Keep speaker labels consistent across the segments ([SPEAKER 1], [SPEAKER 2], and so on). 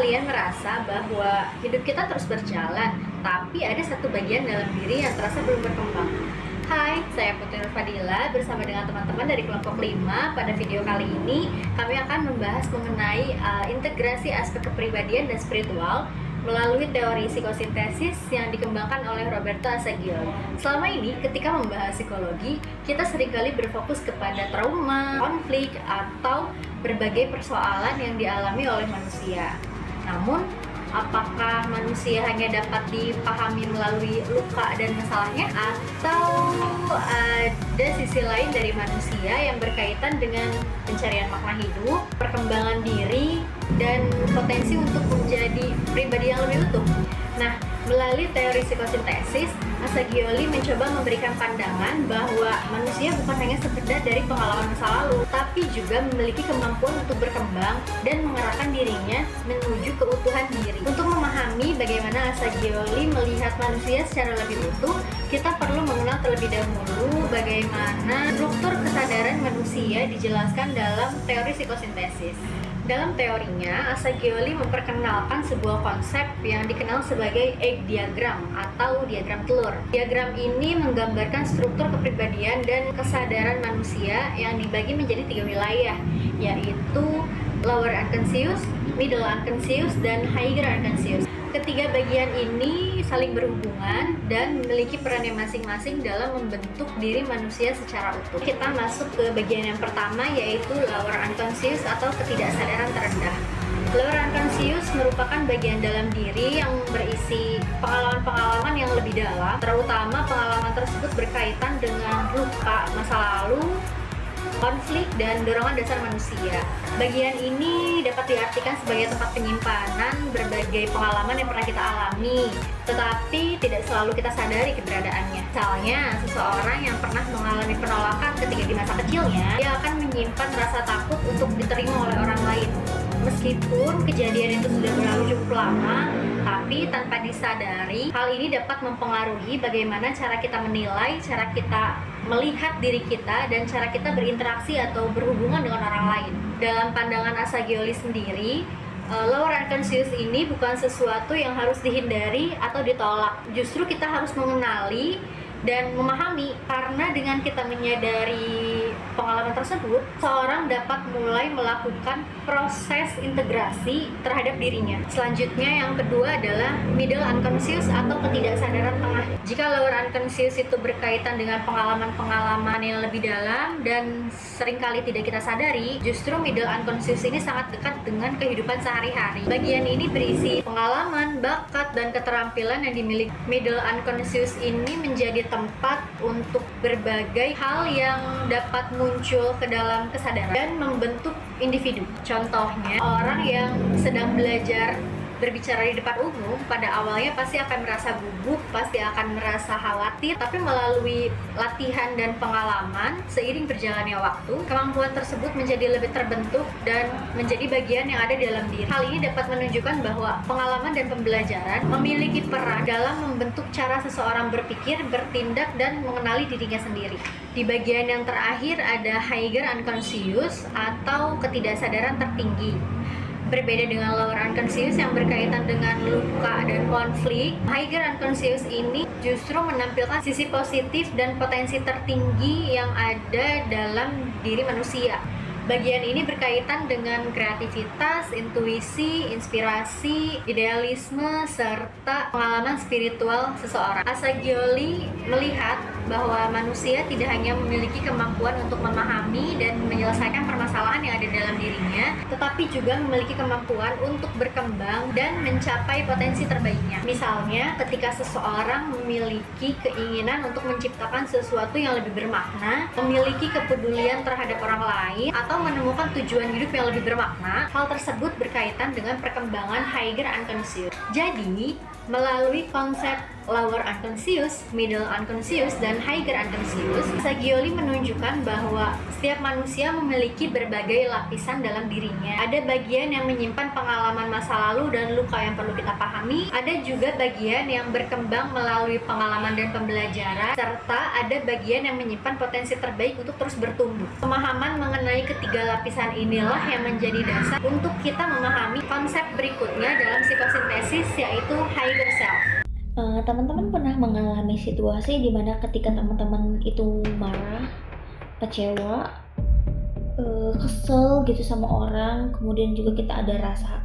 [SPEAKER 1] kalian merasa bahwa hidup kita terus berjalan, tapi ada satu bagian dalam diri yang terasa belum berkembang? Hai, saya Putri Nur Fadila bersama dengan teman-teman dari kelompok 5. Pada video kali ini, kami akan membahas mengenai integrasi aspek kepribadian dan spiritual melalui teori psikosintesis yang dikembangkan oleh Roberto Assagioli. Selama ini, ketika membahas psikologi, kita seringkali berfokus kepada trauma, konflik, atau berbagai persoalan yang dialami oleh manusia. Namun, apakah manusia hanya dapat dipahami melalui luka dan masalahnya, atau ada sisi lain dari manusia yang berkaitan dengan pencarian makna hidup, perkembangan diri, dan potensi untuk menjadi pribadi yang lebih utuh? Nah, melalui teori psikosintesis, Assagioli mencoba memberikan pandangan bahwa manusia bukan hanya sekedar dari pengalaman masa lalu, tapi juga memiliki kemampuan untuk berkembang dan mengarahkan dirinya menuju keutuhan diri. Untuk memahami bagaimana Assagioli melihat manusia secara lebih utuh, kita perlu mengenal terlebih dahulu bagaimana struktur kesadaran manusia dijelaskan dalam teori psikosintesis. Dalam teorinya, Assagioli memperkenalkan sebuah konsep yang dikenal sebagai egg diagram atau diagram telur. Diagram ini menggambarkan struktur kepribadian dan kesadaran manusia yang dibagi menjadi 3 wilayah, yaitu lower unconscious, middle unconscious, dan higher unconscious. Ketiga bagian ini saling berhubungan dan memiliki perannya masing-masing dalam membentuk diri manusia secara utuh. Kita masuk ke bagian yang pertama, yaitu lower unconscious atau ketidaksadaran terendah. Lower unconscious merupakan bagian dalam diri yang berisi pengalaman-pengalaman yang lebih dalam, terutama pengalaman tersebut berkaitan dengan luka masa lalu, konflik, dan dorongan dasar manusia. Bagian ini dapat diartikan sebagai tempat penyimpanan berbagai pengalaman yang pernah kita alami, tetapi tidak selalu kita sadari keberadaannya. Misalnya, seseorang yang pernah mengalami penolakan ketika di masa kecilnya, dia akan menyimpan rasa takut untuk diterima oleh orang lain. Meskipun kejadian itu sudah berlalu cukup lama, tapi tanpa disadari, hal ini dapat mempengaruhi bagaimana cara kita menilai, cara kita melihat diri kita, dan cara kita berinteraksi atau berhubungan dengan orang lain. Dalam pandangan Assagioli sendiri, lower unconscious ini bukan sesuatu yang harus dihindari atau ditolak. Justru kita harus mengenali dan memahami, karena dengan kita menyadari pengalaman tersebut, seorang dapat mulai melakukan proses integrasi terhadap dirinya. Selanjutnya, yang kedua adalah middle unconscious atau ketidaksadaran tengah. Jika lower unconscious itu berkaitan dengan pengalaman-pengalaman yang lebih dalam dan seringkali tidak kita sadari, justru middle unconscious ini sangat dekat dengan kehidupan sehari-hari. Bagian ini berisi pengalaman, bakat, dan keterampilan yang dimiliki. Middle unconscious ini menjadi tempat untuk berbagai hal yang dapat muncul ke dalam kesadaran dan membentuk individu. Contohnya, orang yang sedang belajar berbicara di depan umum, pada awalnya pasti akan merasa gugup, pasti akan merasa khawatir, tapi melalui latihan dan pengalaman, seiring berjalannya waktu, kemampuan tersebut menjadi lebih terbentuk dan menjadi bagian yang ada di dalam diri. Hal ini dapat menunjukkan bahwa pengalaman dan pembelajaran memiliki peran dalam membentuk cara seseorang berpikir, bertindak, dan mengenali dirinya sendiri. Di bagian yang terakhir ada higher unconscious atau ketidaksadaran tertinggi. Berbeda dengan lower unconscious yang berkaitan dengan luka dan konflik, higher unconscious ini justru menampilkan sisi positif dan potensi tertinggi yang ada dalam diri manusia. Bagian ini berkaitan dengan kreativitas, intuisi, inspirasi, idealisme, serta pengalaman spiritual seseorang. Assagioli melihat bahwa manusia tidak hanya memiliki kemampuan untuk memahami dan menyelesaikan permasalahan yang ada dalam dirinya, tetapi juga memiliki kemampuan untuk berkembang dan mencapai potensi terbaiknya. Misalnya, ketika seseorang memiliki keinginan untuk menciptakan sesuatu yang lebih bermakna, memiliki kepedulian terhadap orang lain, atau menemukan tujuan hidup yang lebih bermakna, hal tersebut berkaitan dengan perkembangan higher unconscious. Jadi, melalui konsep lower unconscious, middle unconscious, dan higher unconscious, Assagioli menunjukkan bahwa setiap manusia memiliki berbagai lapisan dalam dirinya. Ada bagian yang menyimpan pengalaman masa lalu dan luka yang perlu kita pahami, ada juga bagian yang berkembang melalui pengalaman dan pembelajaran, serta ada bagian yang menyimpan potensi terbaik untuk terus bertumbuh. Pemahaman mengenai ketiga lapisan inilah yang menjadi dasar untuk kita memahami konsep berikutnya dalam psikosintesis, yaitu higher self.
[SPEAKER 2] Teman-teman pernah mengalami situasi di mana ketika teman-teman itu marah, kecewa, kesel gitu sama orang, kemudian juga kita ada rasa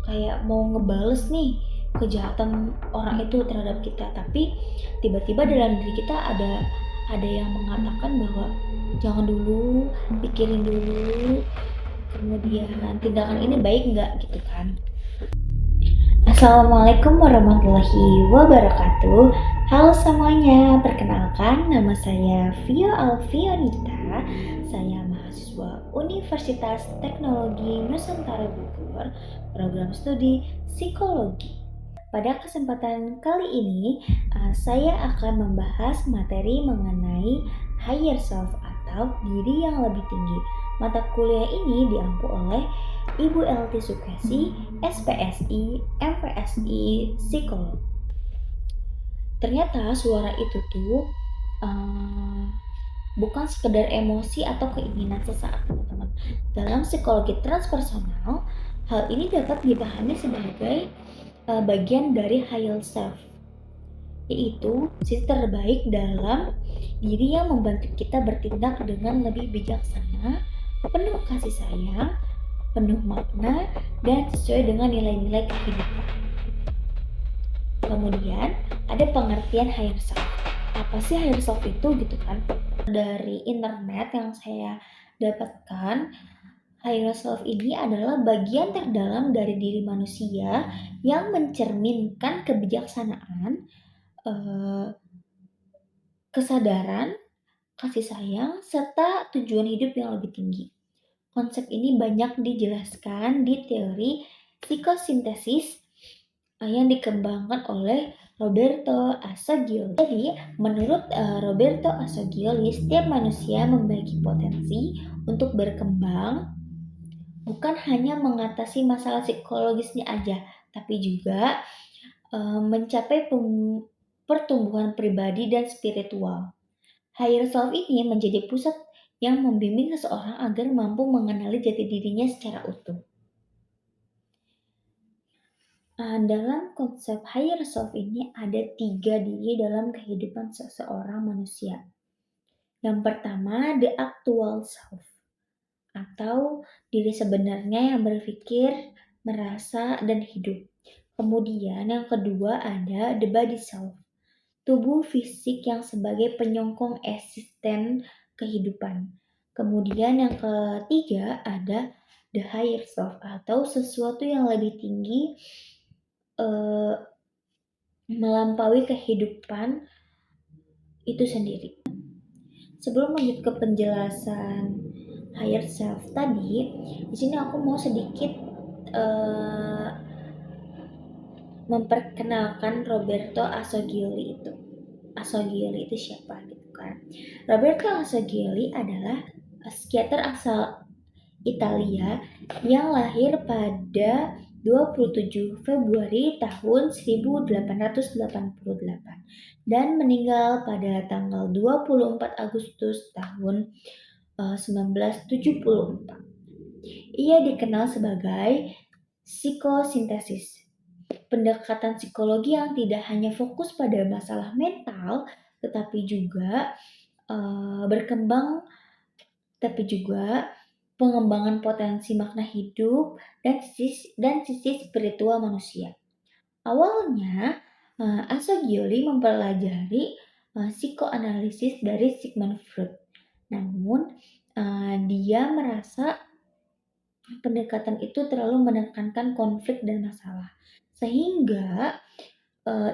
[SPEAKER 2] kayak mau ngebales nih kejahatan orang itu terhadap kita, tapi tiba-tiba dalam diri kita ada yang mengatakan bahwa jangan dulu, pikirin dulu, kemudian tindakan ini baik nggak gitu kan. Assalamualaikum warahmatullahi wabarakatuh. Halo semuanya, perkenalkan nama saya Vio Alfionita. Saya mahasiswa Universitas Teknologi Nusantara Bogor, program studi psikologi. Pada kesempatan kali ini, saya akan membahas materi mengenai higher self atau diri yang lebih tinggi. Mata kuliah ini diampu oleh Ibu Elti Sukesi, SPSI, MPSI, Psikolog. Ternyata suara itu tuh bukan sekedar emosi atau keinginan sesaat, teman-teman. Dalam psikologi transpersonal, hal ini dapat dipahami sebagai bagian dari higher self, yaitu sisi terbaik dalam diri yang membantu kita bertindak dengan lebih bijaksana, penuh kasih sayang, penuh makna, dan sesuai dengan nilai-nilai kehidupan. Kemudian ada pengertian higher self. Apa sih higher self itu gitu kan? Dari internet yang saya dapatkan, higher self ini adalah bagian terdalam dari diri manusia yang mencerminkan kebijaksanaan, kesadaran, kasih sayang, serta tujuan hidup yang lebih tinggi. Konsep ini banyak dijelaskan di teori psikosintesis yang dikembangkan oleh Roberto Assagioli. Jadi, menurut Roberto Assagioli, setiap manusia memiliki potensi untuk berkembang, bukan hanya mengatasi masalah psikologisnya aja, tapi juga mencapai pertumbuhan pribadi dan spiritual. Higher self ini menjadi pusat yang membimbing seseorang agar mampu mengenali jati dirinya secara utuh. Dalam konsep higher self ini ada 3 diri dalam kehidupan seseorang manusia. Yang pertama, the actual self, atau diri sebenarnya yang berpikir, merasa, dan hidup. Kemudian yang kedua ada the body self, tubuh fisik yang sebagai penyokong eksisten kehidupan. Kemudian yang ketiga ada the higher self, atau sesuatu yang lebih tinggi melampaui kehidupan itu sendiri. Sebelum lanjut ke penjelasan higher self tadi, di sini aku mau sedikit memperkenalkan Roberto Assagioli itu. Assagioli itu siapa gitu kan? Roberto Assagioli adalah psikiater asal Italia yang lahir pada 27 Februari tahun 1888 dan meninggal pada tanggal 24 Agustus tahun 1974. Ia dikenal sebagai psikosintesis, pendekatan psikologi yang tidak hanya fokus pada masalah mental, tetapi juga berkembang, tapi juga pengembangan potensi makna hidup dan sisi spiritual manusia. Awalnya, Assagioli mempelajari psikoanalisis dari Sigmund Freud. Namun, dia merasa pendekatan itu terlalu menekankan konflik dan masalah. Sehingga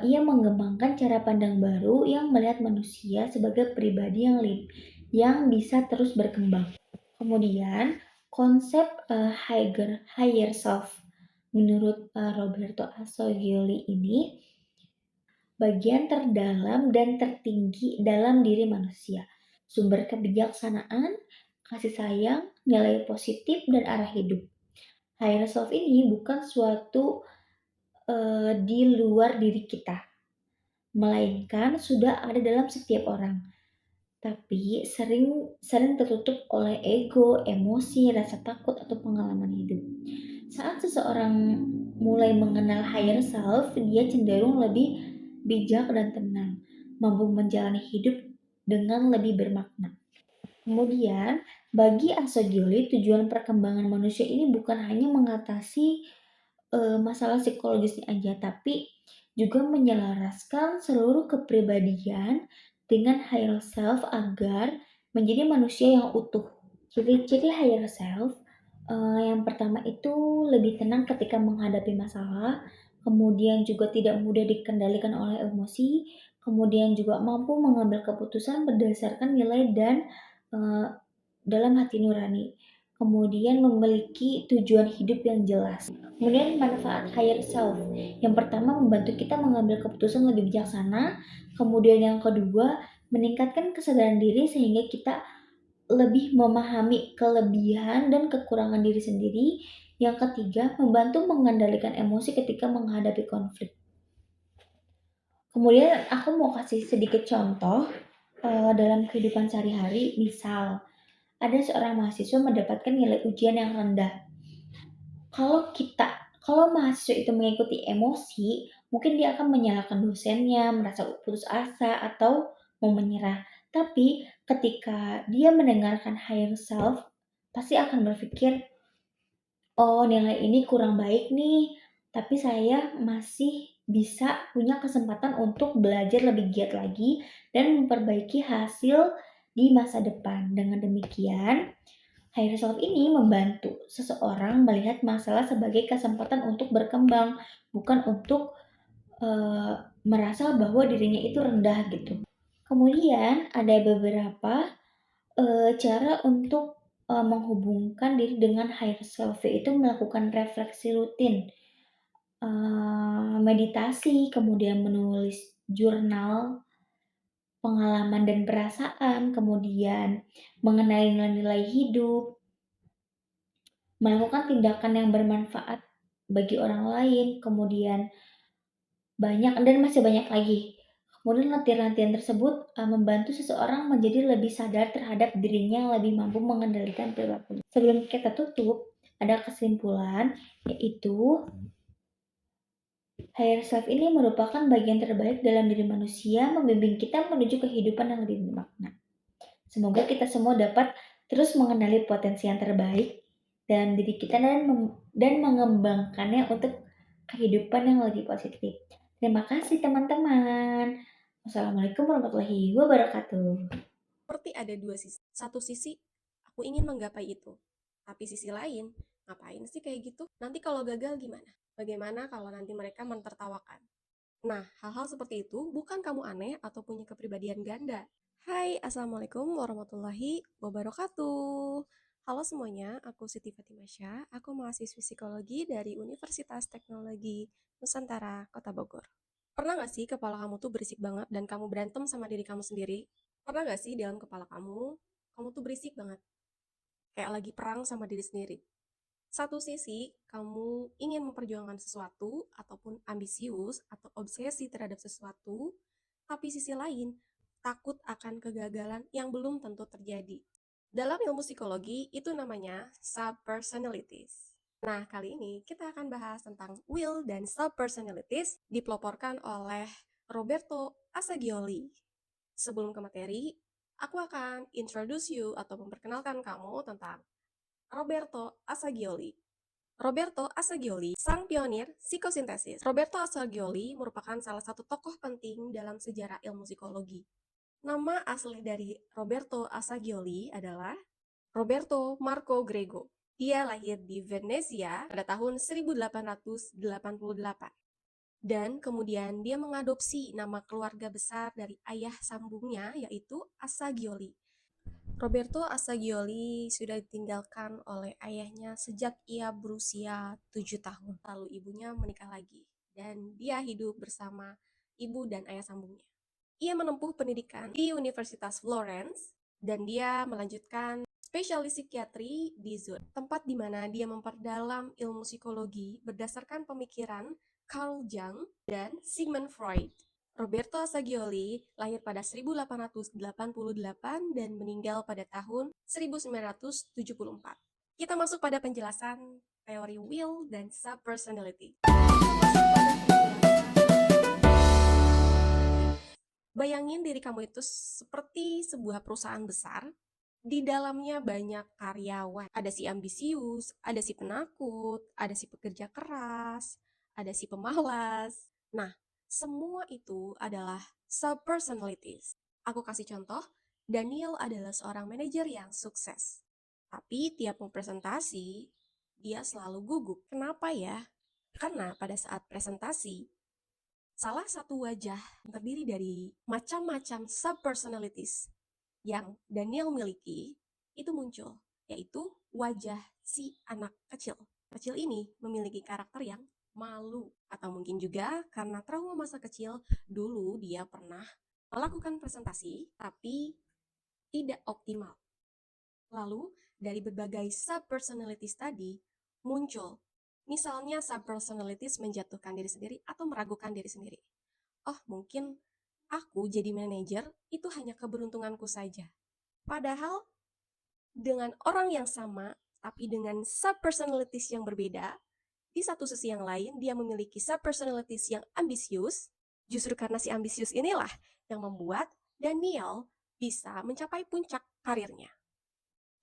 [SPEAKER 2] ia mengembangkan cara pandang baru yang melihat manusia sebagai pribadi yang bisa terus berkembang. Kemudian konsep higher self menurut Roberto Assagioli ini bagian terdalam dan tertinggi dalam diri manusia. Sumber kebijaksanaan, kasih sayang, nilai positif, dan arah hidup. Higher self ini bukan suatu di luar diri kita, melainkan sudah ada dalam setiap orang. Tapi sering sering tertutup oleh ego, emosi, rasa takut, atau pengalaman hidup. Saat seseorang mulai mengenal higher self, dia cenderung lebih bijak dan tenang, mampu menjalani hidup dengan lebih bermakna. Kemudian, bagi Assagioli, tujuan perkembangan manusia ini bukan hanya mengatasi masalah psikologisnya aja, tapi juga menyelaraskan seluruh kepribadian dengan higher self agar menjadi manusia yang utuh. Ciri-ciri higher self, yang pertama itu lebih tenang ketika menghadapi masalah, kemudian juga tidak mudah dikendalikan oleh emosi, kemudian juga mampu mengambil keputusan berdasarkan nilai dan eee, dalam hati nurani. Kemudian memiliki tujuan hidup yang jelas. Kemudian manfaat higher self. Yang pertama membantu kita mengambil keputusan lebih bijaksana, kemudian yang kedua meningkatkan kesadaran diri sehingga kita lebih memahami kelebihan dan kekurangan diri sendiri. Yang ketiga, membantu mengendalikan emosi ketika menghadapi konflik. Kemudian aku mau kasih sedikit contoh dalam kehidupan sehari-hari. Misal, ada seorang mahasiswa mendapatkan nilai ujian yang rendah. Kalau mahasiswa itu mengikuti emosi, mungkin dia akan menyalahkan dosennya, merasa putus asa, atau mau menyerah. Tapi ketika dia mendengarkan higher self, pasti akan berpikir, oh nilai ini kurang baik nih, tapi saya masih bisa punya kesempatan untuk belajar lebih giat lagi dan memperbaiki hasil di masa depan. Dengan demikian, higher self ini membantu seseorang melihat masalah sebagai kesempatan untuk berkembang, bukan untuk eee, merasa bahwa dirinya itu rendah gitu. Kemudian ada beberapa cara untuk menghubungkan diri dengan higher self, yaitu melakukan refleksi rutin, meditasi, kemudian menulis jurnal pengalaman dan perasaan, kemudian mengenali nilai-nilai hidup, melakukan tindakan yang bermanfaat bagi orang lain, kemudian masih banyak lagi. Kemudian latihan-latihan tersebut membantu seseorang menjadi lebih sadar terhadap dirinya, lebih mampu mengendalikan perilakunya. Sebelum kita tutup, ada kesimpulan, yaitu higher self ini merupakan bagian terbaik dalam diri manusia, membimbing kita menuju kehidupan yang lebih bermakna. Semoga kita semua dapat terus mengenali potensi yang terbaik dalam diri kita dan mengembangkannya untuk kehidupan yang lebih positif. Terima kasih teman-teman. Wassalamualaikum warahmatullahi wabarakatuh.
[SPEAKER 3] Seperti ada dua sisi. Satu sisi, aku ingin menggapai itu. Tapi sisi lain, ngapain sih kayak gitu? Nanti kalau gagal gimana? Bagaimana kalau nanti mereka mentertawakan? Nah, hal-hal seperti itu bukan kamu aneh atau punya kepribadian ganda. Hai, Assalamualaikum warahmatullahi wabarakatuh. Halo semuanya, aku Siti Fatimasya, aku mahasiswi psikologi dari Universitas Teknologi Nusantara, Kota Bogor. Pernah gak sih kepala kamu tuh berisik banget dan kamu berantem sama diri kamu sendiri? Pernah gak sih dalam kepala kamu tuh berisik banget, kayak lagi perang sama diri sendiri? Satu sisi, kamu ingin memperjuangkan sesuatu, ataupun ambisius, atau obsesi terhadap sesuatu, tapi sisi lain, takut akan kegagalan yang belum tentu terjadi. Dalam ilmu psikologi, itu namanya subpersonalities. Nah, kali ini kita akan bahas tentang will dan subpersonalities dipeloporkan oleh Roberto Assagioli. Sebelum ke materi, aku akan introduce you atau memperkenalkan kamu tentang Roberto Assagioli. Roberto Assagioli, sang pionir psikosintesis. Roberto Assagioli merupakan salah satu tokoh penting dalam sejarah ilmu psikologi. Nama asli dari Roberto Assagioli adalah Roberto Marco Grego. Dia lahir di Venezia pada tahun 1888. Dan kemudian dia mengadopsi nama keluarga besar dari ayah sambungnya, yaitu Assagioli. Roberto Assagioli sudah ditinggalkan oleh ayahnya sejak ia berusia 7 tahun. Lalu ibunya menikah lagi dan dia hidup bersama ibu dan ayah sambungnya. Ia menempuh pendidikan di Universitas Florence dan dia melanjutkan spesialis psikiatri di Zurich, tempat di mana dia memperdalam ilmu psikologi berdasarkan pemikiran Carl Jung dan Sigmund Freud. Roberto Assagioli lahir pada 1888 dan meninggal pada tahun 1974. Kita masuk pada penjelasan teori will dan subpersonality. Bayangin diri kamu itu seperti sebuah perusahaan besar. Di dalamnya banyak karyawan. Ada si ambisius, ada si penakut, ada si pekerja keras, ada si pemalas. Nah, semua itu adalah subpersonalities. Aku kasih contoh, Daniel adalah seorang manajer yang sukses. Tapi tiap mau presentasi, dia selalu gugup. Kenapa ya? Karena pada saat presentasi, salah satu wajah terdiri dari macam-macam subpersonalities yang Daniel miliki itu muncul, yaitu wajah si anak kecil. Kecil ini memiliki karakter yang malu, atau mungkin juga karena trauma masa kecil, dulu dia pernah melakukan presentasi tapi tidak optimal. Lalu dari berbagai subpersonalities tadi muncul, misalnya subpersonalities menjatuhkan diri sendiri atau meragukan diri sendiri. Oh, mungkin aku jadi manajer itu hanya keberuntunganku saja. Padahal dengan orang yang sama, tapi dengan subpersonalities yang berbeda, di satu sisi yang lain dia memiliki subpersonalities yang ambisius. Justru karena si ambisius inilah yang membuat Daniel bisa mencapai puncak karirnya.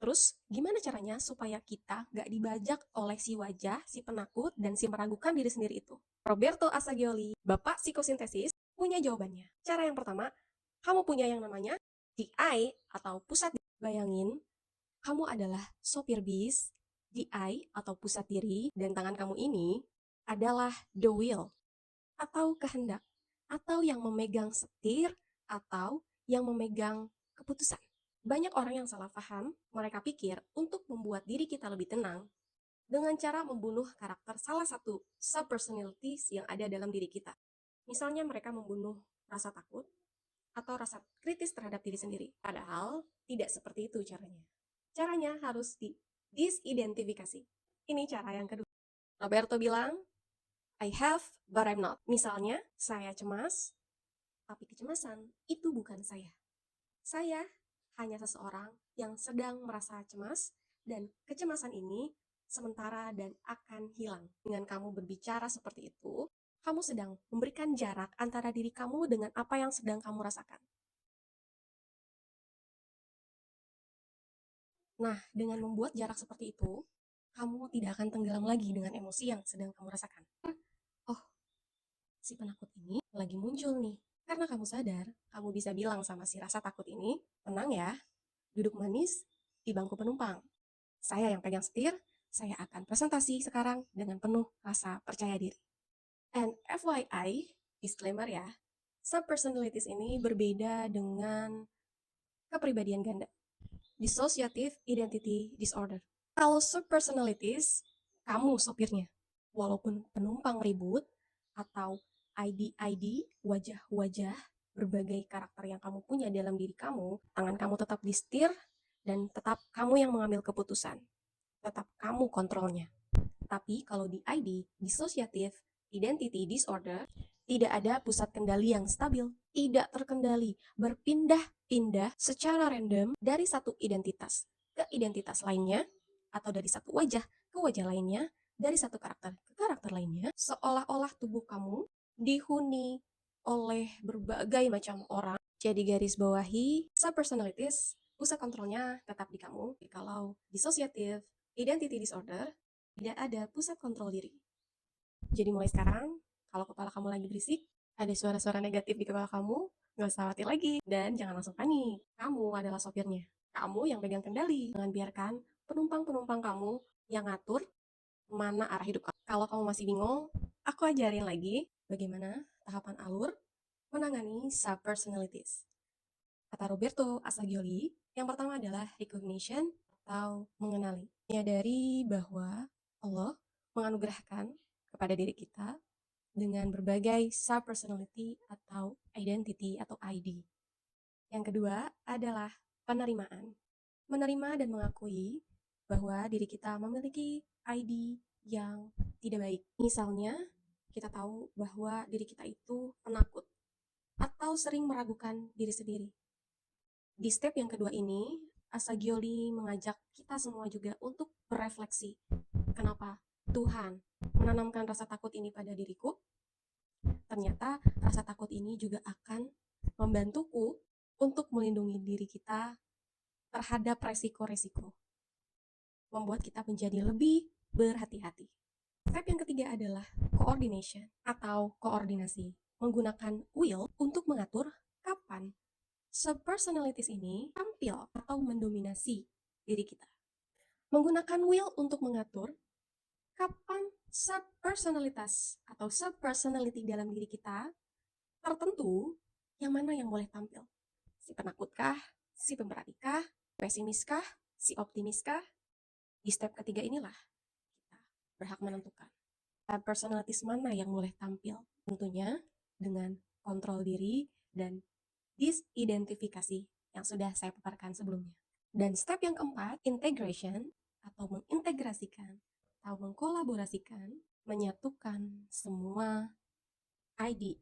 [SPEAKER 3] Terus, gimana caranya supaya kita gak dibajak oleh si wajah, si penakut, dan si meragukan diri sendiri itu? Roberto Assagioli, bapak psikosintesis, punya jawabannya. Cara yang pertama, kamu punya yang namanya DI atau pusat. Bayangin, kamu adalah sopir bis, DI atau pusat diri, dan tangan kamu ini adalah the wheel atau kehendak, atau yang memegang setir, atau yang memegang keputusan. Banyak orang yang salah paham, mereka pikir untuk membuat diri kita lebih tenang dengan cara membunuh karakter salah satu subpersonalities yang ada dalam diri kita. Misalnya mereka membunuh rasa takut atau rasa kritis terhadap diri sendiri. Padahal tidak seperti itu caranya. Caranya harus disidentifikasi. Ini cara yang kedua. Roberto bilang, I have but I'm not. Misalnya, saya cemas, tapi kecemasan itu bukan saya. Saya hanya seseorang yang sedang merasa cemas, dan kecemasan ini sementara dan akan hilang. Dengan kamu berbicara seperti itu, kamu sedang memberikan jarak antara diri kamu dengan apa yang sedang kamu rasakan. Nah, dengan membuat jarak seperti itu, kamu tidak akan tenggelam lagi dengan emosi yang sedang kamu rasakan. Oh, si penakut ini lagi muncul nih. Karena kamu sadar, kamu bisa bilang sama si rasa takut ini, tenang ya, duduk manis di bangku penumpang. Saya yang pegang setir, saya akan presentasi sekarang dengan penuh rasa percaya diri. And FYI, disclaimer ya, subpersonalities ini berbeda dengan kepribadian ganda. Dissociative Identity Disorder. Kalau subpersonalities, kamu sopirnya. Walaupun penumpang ribut atau ID-ID, wajah-wajah, berbagai karakter yang kamu punya dalam diri kamu, tangan kamu tetap di setir dan tetap kamu yang mengambil keputusan. Tetap kamu kontrolnya. Tapi kalau di ID, Dissociative Identity Disorder, tidak ada pusat kendali yang stabil, tidak terkendali, berpindah-pindah secara random dari satu identitas ke identitas lainnya, atau dari satu wajah ke wajah lainnya, dari satu karakter ke karakter lainnya, seolah-olah tubuh kamu dihuni oleh berbagai macam orang. Jadi garis bawahi, subpersonalities, pusat kontrolnya tetap di kamu. Kalau dissociative identity disorder, tidak ada pusat kontrol diri. Jadi mulai sekarang, kalau kepala kamu lagi berisik, ada suara-suara negatif di kepala kamu, gak usah khawatir lagi. Dan jangan langsung panik, kamu adalah sopirnya. Kamu yang pegang kendali. Jangan biarkan penumpang-penumpang kamu yang ngatur mana arah hidup kamu. Kalau kamu masih bingung, aku ajarin lagi bagaimana tahapan alur menangani subpersonalities. Kata Roberto Assagioli, yang pertama adalah recognition atau mengenali. Menyadari bahwa Allah menganugerahkan kepada diri kita dengan berbagai subpersonality atau identity atau ID. Yang kedua adalah penerimaan. Menerima dan mengakui bahwa diri kita memiliki ID yang tidak baik. Misalnya, kita tahu bahwa diri kita itu penakut atau sering meragukan diri sendiri. Di step yang kedua ini, Asagioli mengajak kita semua juga untuk berefleksi. Kenapa Tuhan menanamkan rasa takut ini pada diriku? Ternyata rasa takut ini juga akan membantuku untuk melindungi diri kita terhadap resiko-resiko. Membuat kita menjadi lebih berhati-hati. Step yang ketiga adalah coordination atau koordinasi. Menggunakan will untuk mengatur kapan subpersonalities ini tampil atau mendominasi diri kita. Menggunakan will untuk mengatur kapan subpersonalitas atau subpersonality dalam diri kita tertentu yang mana yang boleh tampil. Si penakutkah, si pemberaniskah, pesimiskah, si optimiskah? Di step ketiga inilah kita berhak menentukan subpersonalities mana yang boleh tampil. Tentunya dengan kontrol diri dan disidentifikasi yang sudah saya paparkan sebelumnya. Dan step yang keempat, integration atau mengintegrasikan atau mengkolaborasikan, menyatukan semua ID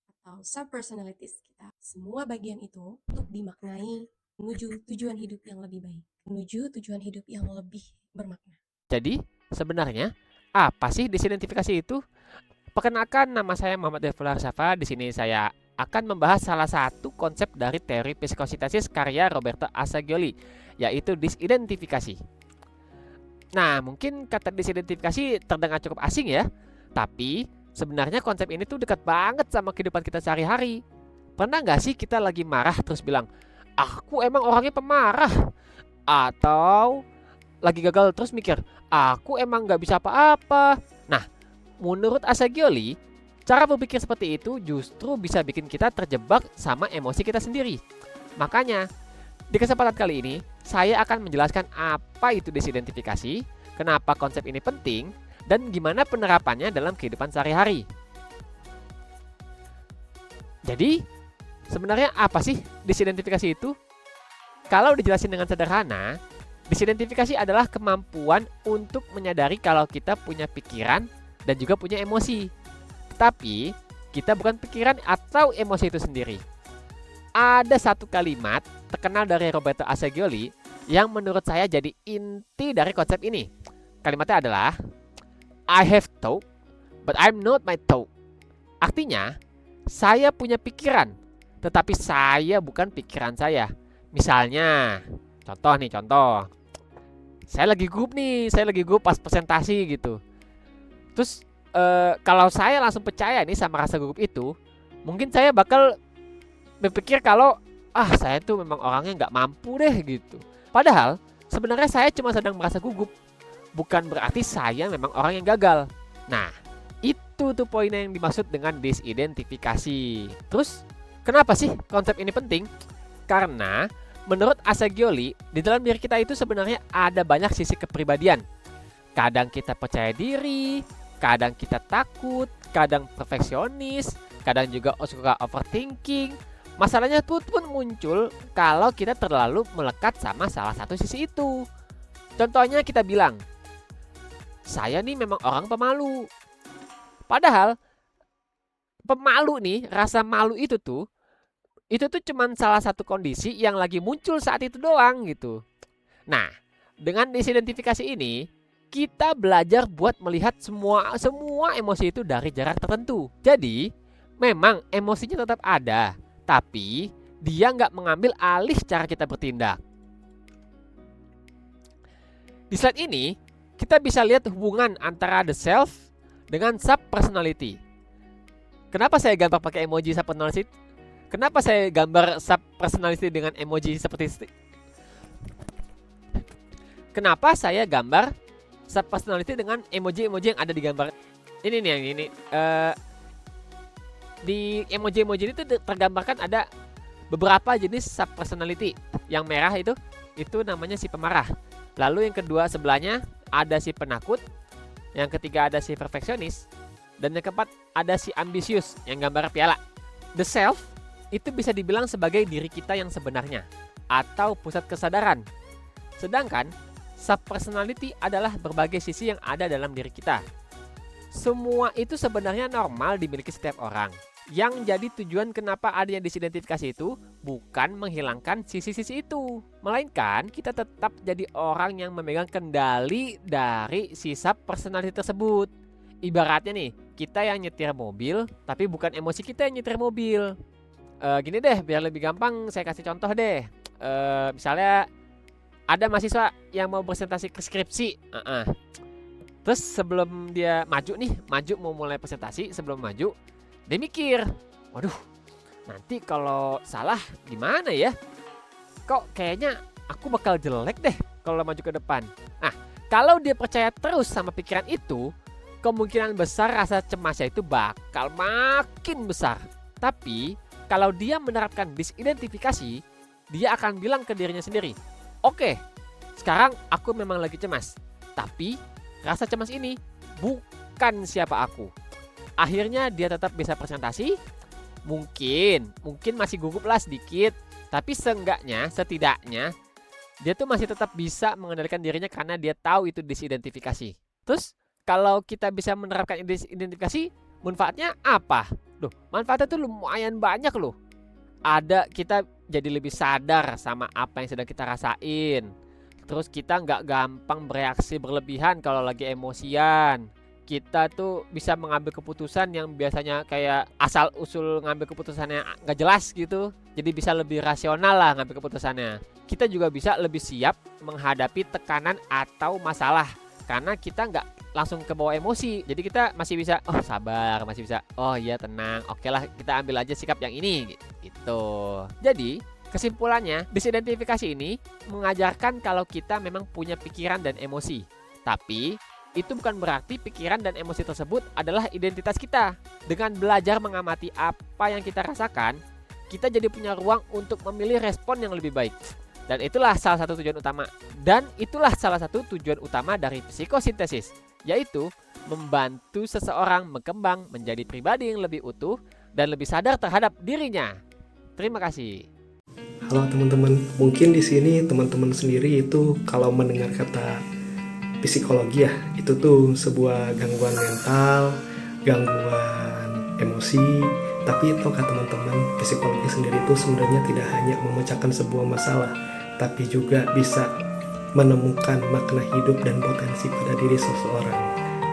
[SPEAKER 3] atau subpersonalities kita. Semua bagian itu untuk dimaknai menuju tujuan hidup yang lebih baik, menuju tujuan hidup yang lebih bermakna.
[SPEAKER 4] Jadi, sebenarnya apa sih disidentifikasi itu? Perkenalkan, nama saya Muhammad Devul Arsafa. Di sini saya akan membahas salah satu konsep dari teori psikosintesis karya Roberto Assagioli, yaitu disidentifikasi. Nah, mungkin kata disidentifikasi terdengar cukup asing ya, tapi sebenarnya konsep ini tuh dekat banget sama kehidupan kita sehari-hari. Pernah nggak sih kita lagi marah terus bilang, aku emang orangnya pemarah? Atau lagi gagal terus mikir, aku emang nggak bisa apa-apa? Nah, menurut Assagioli, cara berpikir seperti itu justru bisa bikin kita terjebak sama emosi kita sendiri. Makanya, di kesempatan kali ini, saya akan menjelaskan apa itu disidentifikasi, kenapa konsep ini penting, dan gimana penerapannya dalam kehidupan sehari-hari. Jadi, sebenarnya apa sih disidentifikasi itu? Kalau dijelasin dengan sederhana, disidentifikasi adalah kemampuan untuk menyadari kalau kita punya pikiran dan juga punya emosi. Tetapi, kita bukan pikiran atau emosi itu sendiri. Ada satu kalimat terkenal dari Roberto Assagioli yang menurut saya jadi inti dari konsep ini. Kalimatnya adalah, I have thought, but I'm not my thought. Artinya, saya punya pikiran, tetapi saya bukan pikiran saya. Misalnya, contoh. Saya lagi gugup pas presentasi gitu. Terus, kalau saya langsung percaya nih sama rasa gugup itu, mungkin saya bakal berpikir kalau, saya tuh memang orangnya nggak mampu deh gitu. Padahal, sebenarnya saya cuma sedang merasa gugup. Bukan berarti saya memang orang yang gagal. Nah, itu tuh poinnya yang dimaksud dengan disidentifikasi. Terus, kenapa sih konsep ini penting? Karena menurut Assagioli, di dalam diri kita itu sebenarnya ada banyak sisi kepribadian. Kadang kita percaya diri, kadang kita takut, kadang perfeksionis, kadang juga suka overthinking. Masalahnya pun muncul kalau kita terlalu melekat sama salah satu sisi itu. Contohnya kita bilang, saya nih memang orang pemalu. Padahal pemalu nih, rasa malu itu tuh cuman salah satu kondisi yang lagi muncul saat itu doang gitu. Nah, dengan disidentifikasi ini, kita belajar buat melihat semua emosi itu dari jarak tertentu. Jadi, memang emosinya tetap ada, tapi dia nggak mengambil alih cara kita bertindak. Di slide ini, kita bisa lihat hubungan antara the self dengan subpersonality. Kenapa saya gambar pakai emoji subpersonality? Kenapa saya gambar subpersonality dengan emoji seperti Kenapa saya gambar subpersonality dengan emoji-emoji yang ada di gambar ini nih, yang ini. Di emoji-emoji ini tuh tergambarkan ada beberapa jenis subpersonality. Yang merah itu namanya si pemarah. Lalu yang kedua sebelahnya ada si penakut. Yang ketiga ada si perfeksionis. Dan yang keempat ada si ambisius yang gambar piala. The self itu bisa dibilang sebagai diri kita yang sebenarnya atau pusat kesadaran. Sedangkan subpersonality adalah berbagai sisi yang ada dalam diri kita. Semua itu sebenarnya normal dimiliki setiap orang. Yang jadi tujuan kenapa adanya disidentifikasi itu bukan menghilangkan sisi-sisi itu, melainkan kita tetap jadi orang yang memegang kendali dari sisa personality tersebut. Ibaratnya nih, kita yang nyetir mobil, tapi bukan emosi kita yang nyetir mobil. Gini deh, biar lebih gampang saya kasih contoh deh. Misalnya ada mahasiswa yang mau presentasi ke skripsi. Terus sebelum dia maju mau mulai presentasi, sebelum maju dia mikir, waduh, nanti kalau salah gimana ya? Kok kayaknya aku bakal jelek deh kalau maju ke depan. Nah, kalau dia percaya terus sama pikiran itu, kemungkinan besar rasa cemasnya itu bakal makin besar. Tapi, kalau dia menerapkan disidentifikasi, dia akan bilang ke dirinya sendiri, oke, sekarang aku memang lagi cemas. Tapi, rasa cemas ini bukan siapa aku. Akhirnya dia tetap bisa presentasi. Mungkin masih gugup lah sedikit, tapi setidaknya dia tuh masih tetap bisa mengendalikan dirinya karena dia tahu itu disidentifikasi. Terus kalau kita bisa menerapkan disidentifikasi, manfaatnya apa? Loh, manfaatnya tuh lumayan banyak loh. Ada, kita jadi lebih sadar sama apa yang sedang kita rasain. Terus kita nggak gampang bereaksi berlebihan kalau lagi emosian. Kita tuh bisa mengambil keputusan yang biasanya kayak asal usul ngambil keputusannya nggak jelas gitu. Jadi bisa lebih rasional lah ngambil keputusannya. Kita juga bisa lebih siap menghadapi tekanan atau masalah karena kita nggak langsung ke bawah emosi. Jadi kita masih bisa, oh sabar, masih bisa, oh iya tenang, oke lah kita ambil aja sikap yang ini gitu. Jadi kesimpulannya, disidentifikasi ini mengajarkan kalau kita memang punya pikiran dan emosi. Tapi itu bukan berarti pikiran dan emosi tersebut adalah identitas kita. Dengan belajar mengamati apa yang kita rasakan, kita jadi punya ruang untuk memilih respon yang lebih baik. Dan itulah salah satu tujuan utama dari psikosintesis, yaitu membantu seseorang berkembang menjadi pribadi yang lebih utuh dan lebih sadar terhadap dirinya. Terima kasih.
[SPEAKER 5] Halo teman-teman, mungkin di sini teman-teman sendiri itu kalau mendengar kata psikologi ya, itu tuh sebuah gangguan mental, gangguan emosi. Tapi tahukah teman-teman, psikologi sendiri itu sebenarnya tidak hanya memecahkan sebuah masalah, tapi juga bisa menemukan makna hidup dan potensi pada diri seseorang.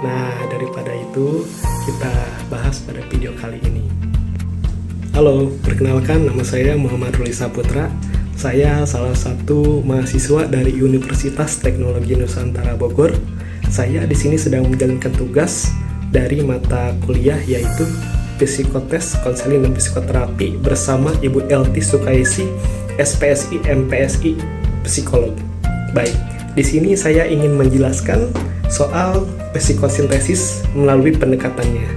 [SPEAKER 5] Nah, daripada itu kita bahas pada video kali ini. Halo, perkenalkan nama saya Muhammad Ruli Saputra. Saya salah satu mahasiswa dari Universitas Teknologi Nusantara Bogor. Saya di sini sedang menjalankan tugas dari mata kuliah yaitu Psikotes, Konseling dan Psikoterapi bersama Ibu Elty Sukaisi, SPSI, MPSI, Psikolog. Baik, di sini saya ingin menjelaskan soal psikosintesis melalui pendekatannya.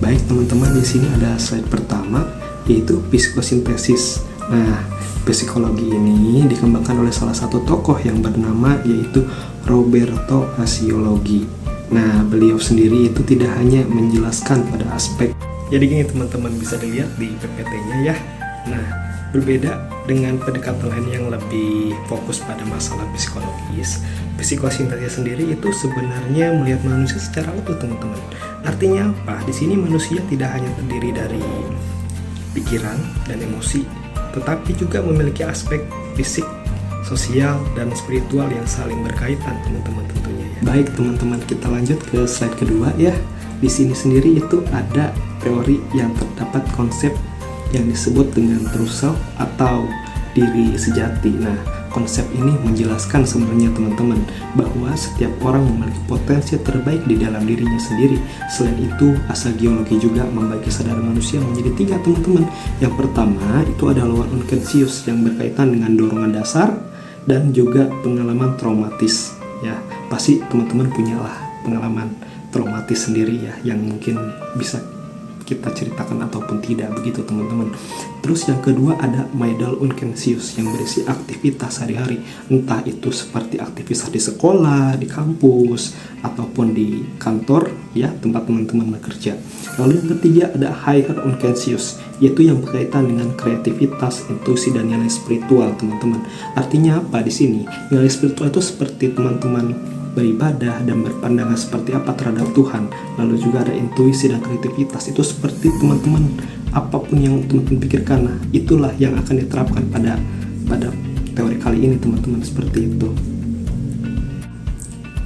[SPEAKER 5] Baik teman-teman, di sini ada slide pertama yaitu psikosintesis. Nah, psikologi ini dikembangkan oleh salah satu tokoh yang bernama yaitu Roberto Aciologi. Nah, beliau sendiri itu tidak hanya menjelaskan pada aspek. Jadi gini teman-teman, bisa dilihat di PPT-nya ya. Nah, berbeda dengan pendekatan lain yang lebih fokus pada masalah psikologis, psikosintesis sendiri itu sebenarnya melihat manusia secara utuh teman-teman. Artinya apa? Di sini manusia tidak hanya terdiri dari pikiran dan emosi, tetapi juga memiliki aspek fisik, sosial, dan spiritual yang saling berkaitan teman-teman tentunya ya. Baik teman-teman, kita lanjut ke slide kedua ya. Di sini sendiri itu ada teori yang terdapat konsep yang disebut dengan true self atau diri sejati. Nah, konsep ini menjelaskan sebenarnya teman-teman bahwa setiap orang memiliki potensi terbaik di dalam dirinya sendiri. Selain itu, asagiologi juga membagi kesadaran manusia menjadi 3 teman-teman. Yang pertama itu adalah lower unconscious yang berkaitan dengan dorongan dasar dan juga pengalaman traumatis. Ya, pasti teman-teman punyalah pengalaman traumatis sendiri ya yang mungkin bisa kita ceritakan ataupun tidak, begitu teman-teman. Terus yang kedua ada model unconscious yang berisi aktivitas sehari-hari, entah itu seperti aktivitas di sekolah, di kampus, ataupun di kantor ya, tempat teman-teman bekerja. Lalu yang ketiga ada higher unconscious, yaitu yang berkaitan dengan kreativitas, intuisi, dan nilai spiritual teman-teman. Artinya apa di sini? Nilai spiritual itu seperti teman-teman beribadah dan berpandangan seperti apa terhadap Tuhan. Lalu juga ada intuisi dan kreativitas, itu seperti teman-teman apapun yang teman-teman pikirkan, nah itulah yang akan diterapkan pada teori kali ini teman-teman, seperti itu.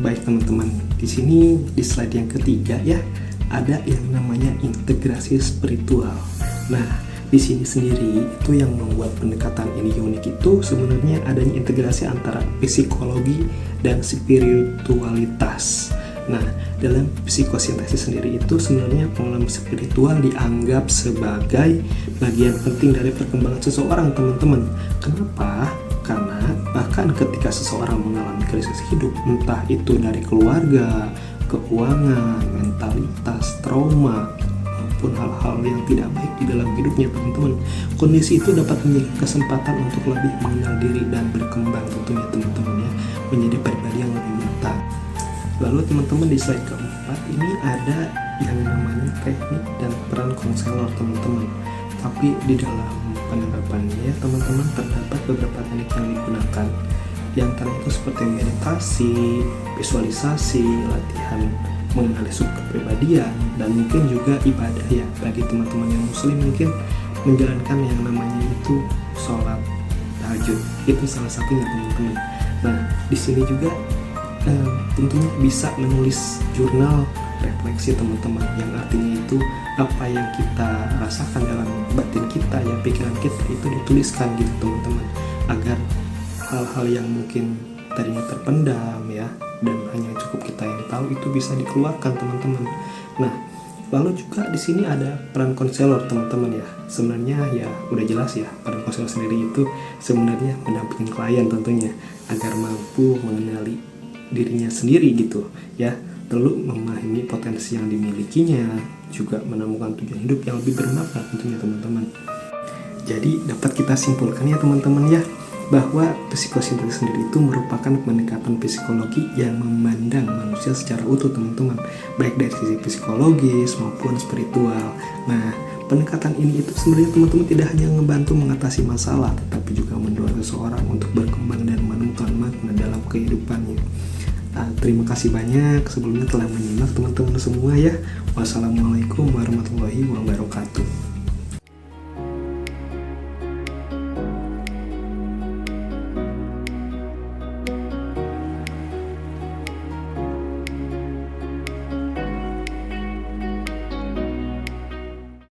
[SPEAKER 5] Baik teman-teman, di sini di slide yang ketiga ya, ada yang namanya integrasi spiritual. Nah, di sini sendiri itu yang membuat pendekatan ini unik itu sebenarnya adanya integrasi antara psikologi dan spiritualitas. Nah, dalam psikosintesis sendiri itu sebenarnya pengalaman spiritual dianggap sebagai bagian penting dari perkembangan seseorang teman-teman. Kenapa? Karena bahkan ketika seseorang mengalami krisis hidup, entah itu dari keluarga, keuangan, mentalitas, trauma, maupun hal-hal yang tidak baik di dalam hidupnya teman-teman, kondisi itu dapat menjadi kesempatan untuk lebih mengenal diri dan berkembang tentunya teman-teman ya, menjadi pribadi yang lebih matang. Lalu teman-teman di slide keempat ini ada yang namanya teknik dan peran konselor teman-teman. Tapi di dalam penerapannya ya teman-teman, terdapat beberapa teknik yang digunakan. Di antara itu seperti meditasi, visualisasi, latihan mengenali sub kepribadian, dan mungkin juga ibadah ya. Bagi teman-teman yang muslim mungkin menjalankan yang namanya itu sholat tahajud, itu salah satunya teman-teman. Nah, di sini juga tentunya bisa menulis jurnal refleksi teman-teman, yang artinya itu apa yang kita rasakan dalam batin kita ya, pikiran kita itu dituliskan gitu teman-teman, agar hal-hal yang mungkin tadinya terpendam ya, dan hanya cukup kita yang tahu itu bisa dikeluarkan teman-teman. Nah, lalu juga di sini ada peran konselor teman-teman ya. Sebenarnya ya udah jelas ya, peran konselor sendiri itu sebenarnya mendampingi klien tentunya agar mampu mengenali dirinya sendiri gitu ya, lalu memahami potensi yang dimilikinya, juga menemukan tujuan hidup yang lebih bermakna tentunya teman-teman. Jadi dapat kita simpulkan ya teman-teman ya, bahwa psikosintesis sendiri itu merupakan pendekatan psikologi yang memandang manusia secara utuh teman-teman, baik dari sisi psikologis maupun spiritual. Nah, pendekatan ini itu sebenarnya teman-teman tidak hanya membantu mengatasi masalah, tetapi juga mendorong seseorang untuk berkembang dan menemukan makna dalam kehidupannya. Terima kasih banyak sebelumnya telah menyimak teman-teman semua ya. Wassalamualaikum warahmatullahi wabarakatuh.